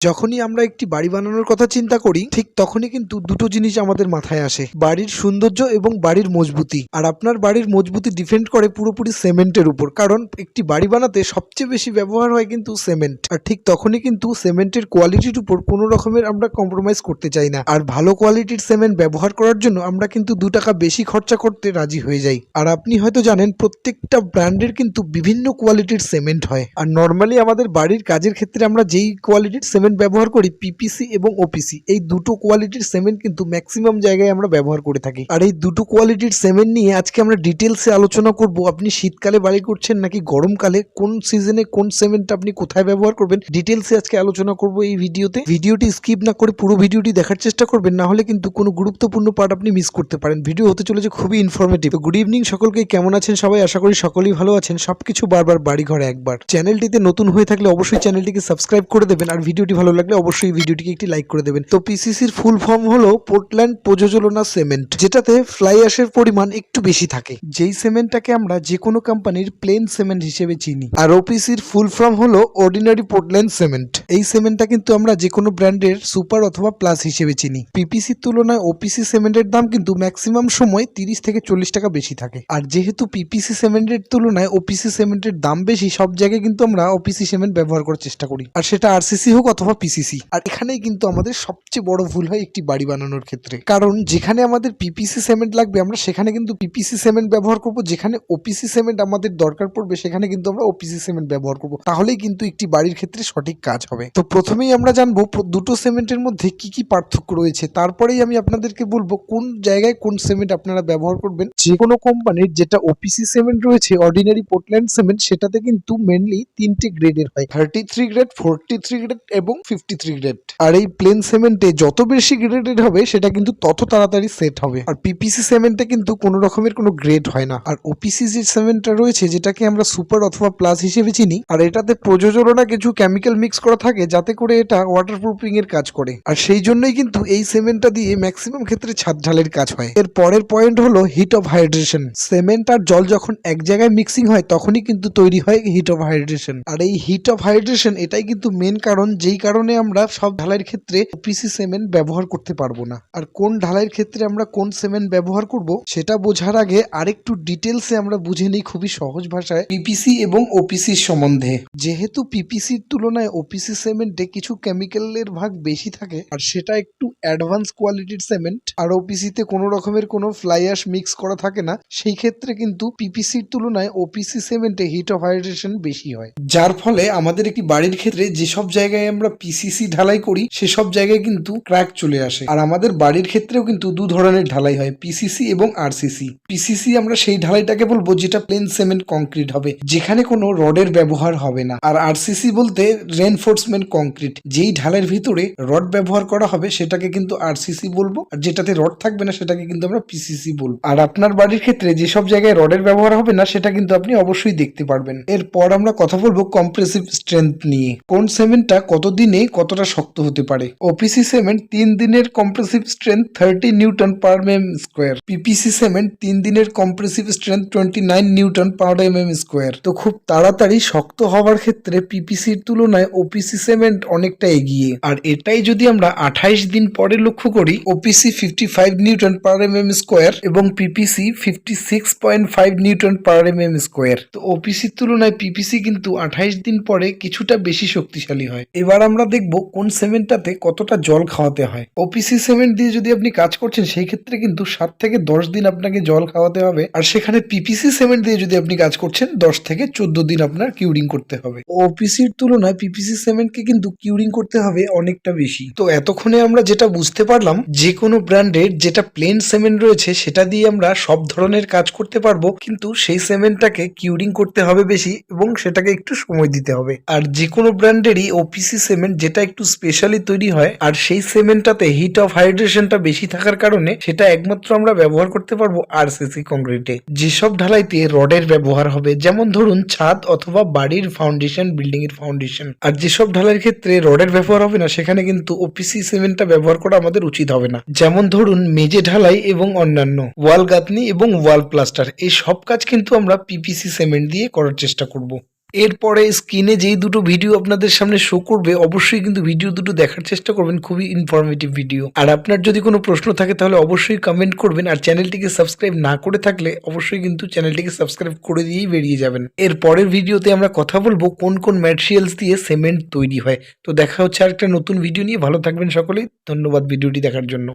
যখনই আমরা একটি বাড়ি বানানোর কথা চিন্তা করি ঠিক তখনই কিন্তু দুটো জিনিস আমাদের মাথায় আসে, বাড়ির সৌন্দর্য এবং বাড়ির মজবুতি। আর আপনার বাড়ির মজবুতি ডিপেন্ড করে পুরোপুরি সিমেন্টের উপর, কারণ একটি বাড়ি বানাতে সবচেয়ে বেশি ব্যবহার হয় কিন্তু সিমেন্ট। আর ঠিক তখনই কিন্তু সিমেন্টের কোয়ালিটির উপর কোনো রকমের আমরা কম্প্রোমাইজ করতে চাই না, আর ভালো কোয়ালিটির সিমেন্ট ব্যবহার করার জন্য আমরা কিন্তু 2 টাকা বেশি খরচা করতে রাজি হয়ে যাই। আর আপনি হয়তো জানেন প্রত্যেকটা ব্র্যান্ডের কিন্তু বিভিন্ন কোয়ালিটির সিমেন্ট হয়, আর নর্মালি আমাদের বাড়ির কাজের ক্ষেত্রে আমরা যেই কোয়ালিটির সিমেন্ট ব্যবহার করি পিপিসি এবং ওপিসি, এই দুটো কোয়ালিটির সিমেন্ট কিন্তু ম্যাক্সিমাম জায়গায় আমরা ব্যবহার করে থাকি। আর এই দুটো কোয়ালিটির সিমেন্ট নিয়ে আজকে আমরা ডিটেলসে আলোচনা করব। আপনি শীতকালে বাড়ি করছেন নাকি গরমকালে, কোন সিজনে কোন সিমেন্ট আপনি কোথায় ব্যবহার করবেন, ডিটেলসে আজকে আলোচনা করব এই ভিডিওতে। ভিডিওটি স্কিপ না করে পুরো ভিডিওটি দেখার চেষ্টা করবেন, না হলে কিন্তু কোনো গুরুত্বপূর্ণ পার্ট আপনি মিস করতে পারেন। ভিডিও হতে চলেছে খুবই ইনফরমেটিভ। গুড ইভিনিং সকলকে, কেমন আছেন সবাই? আশা করি সকলেই ভালো আছেন। সবকিছু বারবার বাড়ি ঘরে একবার। চ্যানেলটিতে নতুন হয়ে থাকলে অবশ্যই চ্যানেলটিকে সাবস্ক্রাইব করে দেবেন, আর ভিডিওটি ভালো লাগলে অবশ্যই ভিডিওটিকে একটি লাইক করে দেবেন। তো পিসিসির ফুল ফর্ম হলো পোর্টল্যান্ড প্রযোজনা সিমেন্ট, যেটাতে ফ্লাই অ্যাশের পরিমাণ একটু বেশি থাকে, যেই সিমেন্টটাকে আমরা যে কোনো কোম্পানির প্লেন সিমেন্ট হিসেবে চিনি। আর ওপিসির ফুল ফর্ম হলো অর্ডিনারি পোর্টল্যান্ড সিমেন্ট। এই সিমেন্টটা কিন্তু আমরা যে কোনো ব্র্যান্ডের সুপার অথবা প্লাস হিসেবে চিনি। পিপিসির তুলনায় ওপিসি সিমেন্টের দাম কিন্তু ম্যাক্সিমাম সময় 30 থেকে 40 টাকা বেশি থাকে। আর যেহেতু পিপিসি সিমেন্টের তুলনায় ওপিসি সিমেন্টের দাম বেশি, সব জায়গায় কিন্তু আমরা ওপিসি সিমেন্ট ব্যবহার করার চেষ্টা করি, আর সেটা আরসিসি হোক অথবা পিসিসি। আর এখানেই কিন্তু আমাদের সবচেয়ে বড় ভুল হয় একটি বাড়ি বানানোর ক্ষেত্রে, কারণ যেখানে আমাদের পিপিসি সিমেন্ট লাগবে আমরা সেখানে কিন্তু পিপিসি সিমেন্ট ব্যবহার করব, যেখানে ওপিসি সিমেন্ট আমাদের দরকার পড়বে সেখানে কিন্তু আমরা ওপিসি সিমেন্ট ব্যবহার করব। তাহলেই কিন্তু একটি বাড়ির ক্ষেত্রে সঠিক কাজ হবে। তো প্রথমেই আমরা জানবো দুটো সিমেন্টের মধ্যে কি কি পার্থক্য রয়েছে, তারপরেই আমি আপনাদেরকে বলবো কোন জায়গায় কোন সিমেন্ট আপনারা ব্যবহার করবেন। যে কোনো কোম্পানির যেটা ওপিসি সিমেন্ট রয়েছে, অর্ডিনারি পোর্টল্যান্ড সিমেন্ট, সেটাতে কিন্তু মেনলি 3টে গ্রেডের হয়, 33 গ্রেড, 43 গ্রেড এবং 53 গ্রেড। আর এই প্লেন সিমেন্টে যত বেশি গ্রেডেড হবে সেটা কিন্তু তত তাড়াতাড়ি সেট হবে। আর পিপিসি সিমেন্টে কিন্তু কোনো রকমের কোনো গ্রেড হয় না। আর ওপিসি যে সিমেন্টটা রয়েছে, যেটাকে আমরা সুপার অথবা প্লাস হিসেবে চিনি, আর এটাতে প্রযোজনা কিছু কেমিক্যাল মিক্স করা থাকে যাতে করে এটা ওয়াটারপ্রুফিং এর কাজ করে। আর সেই জন্যই কিন্তু এই সিমেন্টটা দিয়ে ম্যাক্সিমাম ক্ষেত্রে ছাদ ঢালের কাজ হয়। এর পরের পয়েন্ট হলো হিট অফ হাইড্রেশন। সিমেন্ট আর জল যখন এক জায়গায় মিক্সিং হয় তখনই কিন্তু তৈরি হয় হিট অফ হাইড্রেশন। আর এই হিট অফ হাইড্রেশন এটাই কিন্তু মেন কারণ, যেই কারণে আমরা সব ঢালাইয়ের ক্ষেত্রে ওপিসি সিমেন্ট ব্যবহার করতে পারবো না। আর কোন ঢালাইয়ের ক্ষেত্রে আমরা কোন সিমেন্ট ব্যবহার করব সেটা বোঝার আগে আরেকটু ডিটেলসে আমরা বুঝে নিই খুবই সহজ ভাষায় পিপিসি এবং ওপিসির সম্বন্ধে। যেহেতু পিপিসির তুলনায় ওপিসি সিমেন্টে কিছু কেমিক্যালের ভাগ বেশি থাকে, আর সেটা একটু অ্যাডভান্স কোয়ালিটির সিমেন্ট, আর ওপিসিতে কোনো রকমের কোনো ফ্লাই অ্যাশ মিক্স করা থাকে না, সেই ক্ষেত্রে কিন্তু পিপিসির তুলনায় ওপিসি সিমেন্টে হিট অফ হাইড্রেশন বেশি হয়। যার ফলে আমাদের একটি বাড়ির ক্ষেত্রে যেসব জায়গায় আমরা পিসিসি ঢালাই করি সেসব জায়গায় কিন্তু ক্র্যাক চলে আসে। আর আমাদের বাড়ির ক্ষেত্রেও কিন্তু 2 ধরনের ঢালাই হয়, পিসিসি এবং আরসিসি। পিসিসি আমরা সেই ঢালাইটাকে বলবো যেটা প্লেন সিমেন্ট কংক্রিট হবে, যেখানে কোনো রডের ব্যবহার হবে না। আর আরসিসি বলতে রেনফোর্সমেন্ট কংক্রিট, যেই ঢালের ভিতরে রড ব্যবহার করা হবে সেটাকে কিন্তু আরসিসি বলবো, আর যেটাতে রড থাকবে না সেটাকে কিন্তু আমরা পিসিসি বলবো। আর আপনার বাড়ির ক্ষেত্রে যেসব জায়গায় রডের ব্যবহার হবে না সেটা কিন্তু আপনি অবশ্যই দেখতে পারবেন। এরপর আমরা কথা বলবো কম্প্রেসিভ স্ট্রেংথ নিয়ে, কোন সিমেন্টটা কতদিনে কতটা শক্ত হতে পারে। ওপিসি সিমেন্ট 3 দিনের compressive strength 30 Newton per mm square, PPC cement 3 দিনের compressive strength 29 Newton per mm square. তো খুব তাড়াতাড়ি শক্ত হওয়ার ক্ষেত্রে পিপিসির তুলনায় ওপিসি সিমেন্ট অনেকটা এগিয়ে। আর এটাই যদি আমরা 28 দিন পরে লক্ষ্য করি, OPC 55 newton per mm square এবং PPC 56.5 newton per mm square. তো ওপিসির তুলনায় পিপিসি কিন্তু 28 দিন পরে কিছুটা বেশি শক্তিশালী হয়। এবার আমরা দেখব কোন সিমেন্টটাতে কতটা জল খাওয়াতে হয়। ওপিসি সিমেন্ট দিয়ে যদি আপনি কাজ করছেন সেই ক্ষেত্রে কিন্তু 7 থেকে 10 দিন আপনাকে জল খাওয়াতে হবে, আর সেখানে পিপিসি সিমেন্ট দিয়ে যদি আপনি কাজ করছেন 10 থেকে 14 দিন আপনার কিউরিং করতে হবে। ওপিসির তুলনায় পিপিসি সিমেন্টকে কিন্তু কিউরিং করতে হবে অনেকটা বেশি। তো এতক্ষণে আমরা যেটা বুঝতে পারলাম, যে কোনো ব্র্যান্ডের যেটা প্লেন সিমেন্ট রয়েছে সেটা দিয়ে আমরা সব ধরনের কাজ করতে পারবো, কিন্তু সেই সিমেন্টটাকে কিউরিং করতে হবে বেশি এবং সেটাকে একটু সময় দিতে হবে। আর যে কোনো ব্র্যান্ডেরই ওপিসি সিমেন্ট যেটা একটু স্পেশালি তৈরি হয়, আর সেই সিমেন্টটাতে হিট অফ হাইড্রেশনটা বেশি থাকার কারণে সেটা একমাত্র আমরা ব্যবহার করতে পারবো আরসিসি কংক্রিটে। যেসব ঢালাইতে রডের ব্যবহার হবে, যেমন ধরুন ছাদ অথবা বাড়ির ফাউন্ডেশন, বিল্ডিং এর ফাউন্ডেশন। আর যেসব ঢালাইয়ের ক্ষেত্রে রডের ব্যবহার হবে না সেখানে কিন্তু ওপিসি সিমেন্টটা ব্যবহার করা আমাদের উচিত হবে না। যেমন ধরুন মেঝে ঢালাই এবং অন্যান্য ওয়াল গাঁথনি এবং ওয়াল প্লাস্টার, এই সব কাজ কিন্তু আমরা পিপিসি সিমেন্ট দিয়ে করার চেষ্টা করব। এরপরে স্ক্রিনে যেই দুটো ভিডিও আপনাদের সামনে শো করবে অবশ্যই কিন্তু ভিডিও দুটো দেখার চেষ্টা করবেন, খুবই ইনফরমেটিভ ভিডিও। আর আপনার যদি কোনো প্রশ্ন থাকে তাহলে অবশ্যই কমেন্ট করবেন, আর চ্যানেলটিকে সাবস্ক্রাইব না করে থাকলে অবশ্যই কিন্তু চ্যানেলটিকে সাবস্ক্রাইব করে দিয়েই বেরিয়ে যাবেন। এর পরের ভিডিওতে আমরা কথা বলবো কোন কোন ম্যাটেরিয়ালস দিয়ে সিমেন্ট তৈরি হয়। তো দেখা হচ্ছে আরেকটা নতুন ভিডিও নিয়ে। ভালো থাকবেন সকলেই, ধন্যবাদ ভিডিওটি দেখার জন্য।